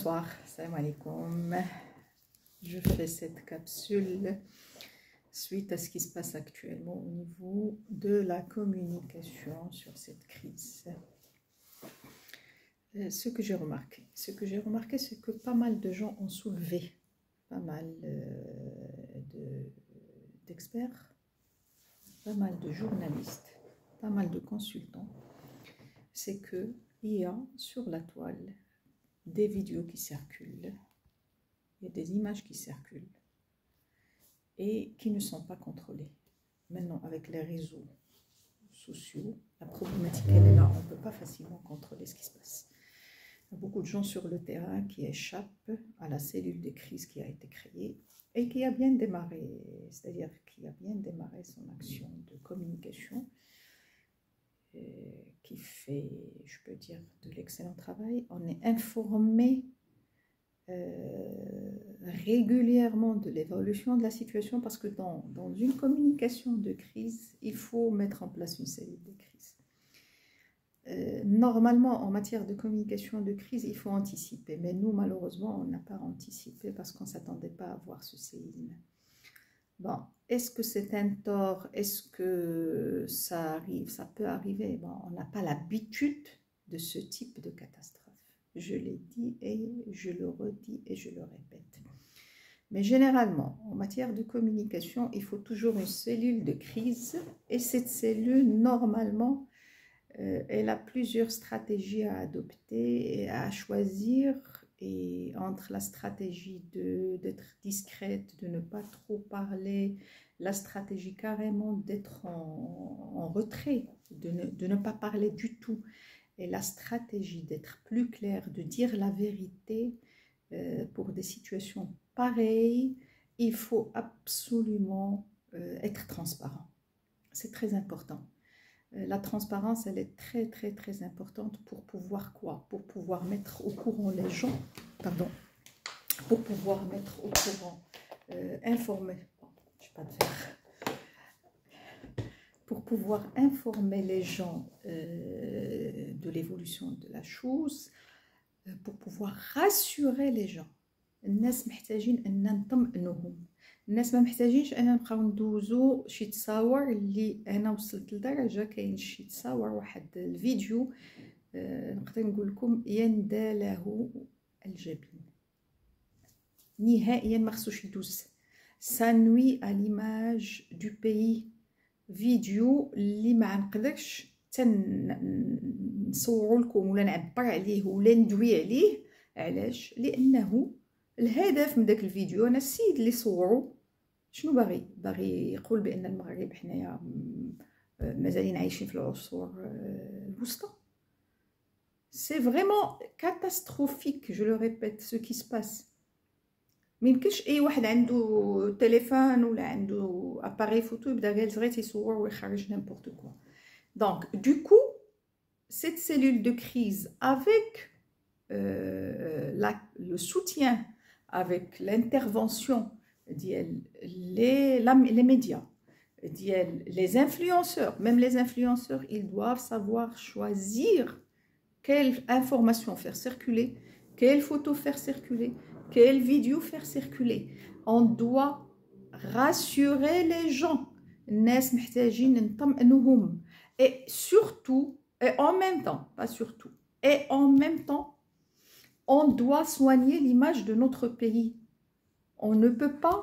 Bonsoir, salam alaikum. Je fais cette capsule suite à ce qui se passe actuellement au niveau de la communication sur cette crise. Ce que j'ai remarqué, c'est que pas mal de gens ont soulevé, pas mal d'experts, pas mal de journalistes, pas mal de consultants, c'est qu'il y a sur la toile des vidéos qui circulent, il y a des images qui circulent et qui ne sont pas contrôlées. Maintenant, avec les réseaux sociaux, la problématique elle est là, on ne peut pas facilement contrôler ce qui se passe. Il y a beaucoup de gens sur le terrain qui échappent à la cellule de crise qui a été créée et qui a bien démarré, c'est-à-dire qui a bien démarré son action de communication, qui fait, je peux dire, de l'excellent travail. On est informé régulièrement de l'évolution de la situation parce que dans une communication de crise, il faut mettre en place une cellule de crise. Normalement, en matière de communication de crise, il faut anticiper. Mais nous, malheureusement, on n'a pas anticipé parce qu'on ne s'attendait pas à voir ce séisme. Bon, est-ce que c'est un tort? Est-ce que ça arrive? Ça peut arriver. Bon, on n'a pas l'habitude de ce type de catastrophe. Je l'ai dit et je le redis et je le répète. Mais généralement, en matière de communication, il faut toujours une cellule de crise. Et cette cellule, normalement, elle a plusieurs stratégies à adopter et à choisir. Et entre la stratégie d'être discrète, de ne pas trop parler, la stratégie carrément d'être en retrait, de ne pas parler du tout, et la stratégie d'être plus clair, de dire la vérité, pour des situations pareilles, il faut absolument être transparent. C'est très important. La transparence, elle est très, très, très importante pour pouvoir quoi? Pour pouvoir mettre au courant les gens, pardon, pour pouvoir mettre au courant, informer, bon, je n'ai pas de fer, pour pouvoir informer les gens de l'évolution de la chose, pour pouvoir rassurer les gens. الناس محتاجين ان نطمئنوهم. الناس ما محتاجينش انا نبقاو ندوزو شي تصاور اللي انا وصلت لدرجه كاين شي تصاور واحد الفيديو نقدر نقول لكم يندى له الجبين نهائيا، ما خصوش يدوز. ça nuit à l'image du pays. فيديو اللي ما نقدرش نصوروا لكم ولا نعبر عليه ولا ندوي عليه. علاش؟ لانه الهدف من داك الفيديو، انا السيد اللي صورو شنو باغي يقول بان المغرب حنايا مازالين عايشين في العصور الوسطى. سي فريمون كاتاستروفيك، جو لو ريبيت سو كي سباس. ميمكنش اي واحد عنده تليفون ولا عنده اباري فوتو يبدا غير يصور ويخرج نيمبورت كوا. دونك دو كو cette cellule de crise avec le soutien, avec l'intervention les médias, les influenceurs, même les influenceurs, ils doivent savoir choisir quelle information faire circuler, quelle photo faire circuler, quelle vidéo faire circuler. On doit rassurer les gens. الناس محتاجين نطمئنوهم. Et surtout, et en même temps, pas surtout, et en même temps, on doit soigner l'image de notre pays. On ne peut pas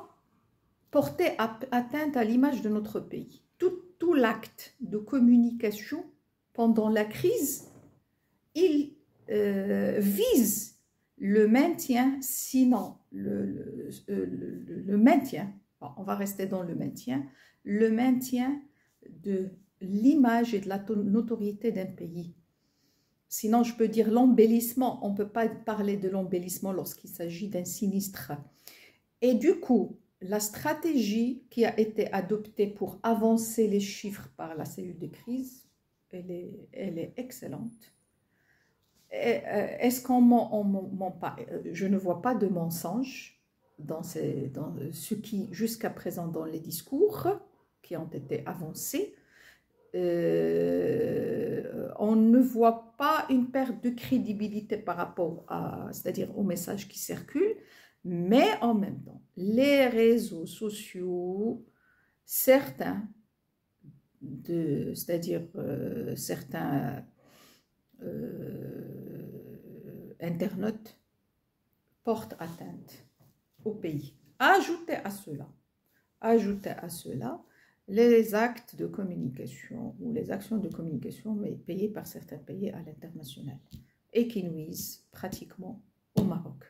porter atteinte à l'image de notre pays. Tout l'acte de communication pendant la crise, il vise le maintien, sinon le maintien, bon, on va rester dans le maintien de l'image et de la notoriété d'un pays. Sinon, je peux dire l'embellissement. On ne peut pas parler de l'embellissement lorsqu'il s'agit d'un sinistre. Et du coup, la stratégie qui a été adoptée pour avancer les chiffres par la cellule de crise, elle est excellente. Est-ce qu'on ment pas? Je ne vois pas de mensonge dans ce qui, jusqu'à présent, dans les discours qui ont été avancés. on ne voit pas une perte de crédibilité par rapport à, c'est-à-dire aux messages qui circulent, mais en même temps, les réseaux sociaux, certains, c'est-à-dire certains internautes portent atteinte au pays. Ajoutez à cela les actes de communication ou les actions de communication mais payées par certains pays à l'international et qui nuisent pratiquement au Maroc.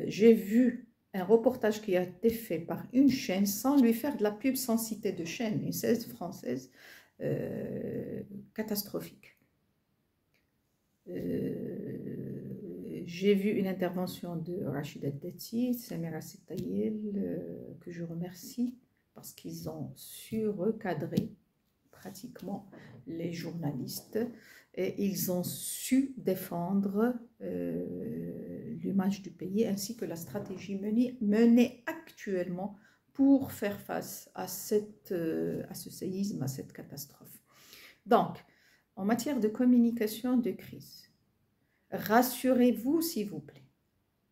J'ai vu un reportage qui a été fait par une chaîne sans lui faire de la pub, sans citer de chaîne, une chaîne française catastrophique. J'ai vu une intervention de Rachida Dati, Samira Sitayel, que je remercie parce qu'ils ont su recadrer pratiquement les journalistes et ils ont su défendre l'image du pays ainsi que la stratégie menée actuellement pour faire face à ce séisme, à cette catastrophe. Donc, en matière de communication de crise, rassurez-vous s'il vous plaît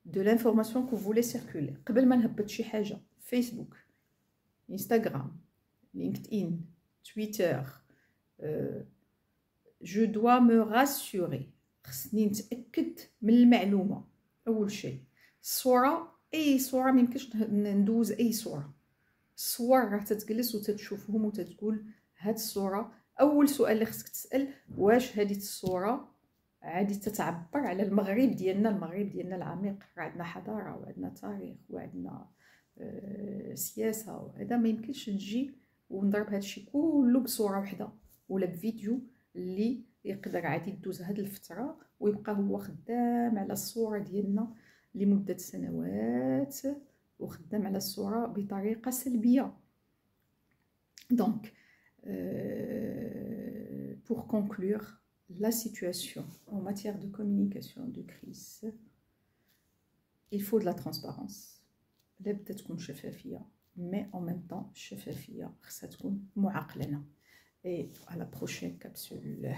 de l'information que vous voulez circuler. قبل ما نهبط شي حاجة Facebook, Instagram, LinkedIn, Twitter, je dois me rassurer. خصني نتأكد من المعلومة. أول شيء الصورة، أي صورة ما يمكنش ندوز أي صورة. الصور راه تتجلس وتتشوفهم وتتقول هاد الصورة. أول سؤال اللي خصك تسأل واش هذه الصورة عادي تتعبر على المغرب ديالنا العميق. عندنا حضارة وعندنا تاريخ وعندنا سياسة، وهذا ما يمكنش تجي ونضرب هادشي كله بصورة وحدة ولا بفيديو اللي يقدر عادي يدوز هاد الفترة ويبقى هو خدام على الصورة ديالنا لمدة سنوات وخدام على الصورة بطريقة سلبية. Donc, pour conclure, la situation en matière de communication de crise, il faut de la transparence. لا بدها تكون شفافية mais en même temps شفافية خصها تكون معقلنة. Et à la prochaine capsule.